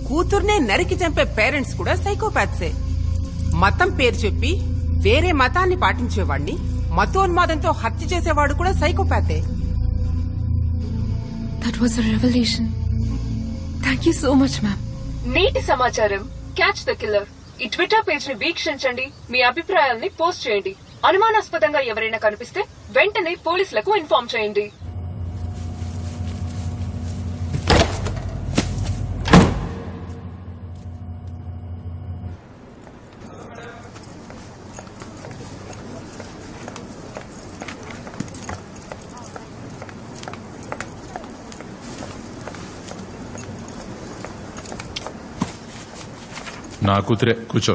కూతుర్నే నరికి చంపే పేరెంట్స్ కూడా సైకోపాత్సే. మతం పేరు చెప్పి వేరే మతాన్ని పాటించేవాడిని మతోన్మాదంతో హత్య చేసేవాడు కూడా సైకోపాతే. That was a revelation. Thank you so much, ma'am. నీటి సమాచారం క్యాచ్ ద కిల్లర్ ఈ ట్విట్టర్ పేజ్ ని వీక్షించండి. మీ అభిప్రాయాల్ని పోస్ట్ చేయండి. అనుమానాస్పదంగా ఎవరైనా కనిపిస్తే వెంటనే పోలీసులకు ఇన్ఫార్మ్ చేయండి. నా కూతురే, కూర్చో.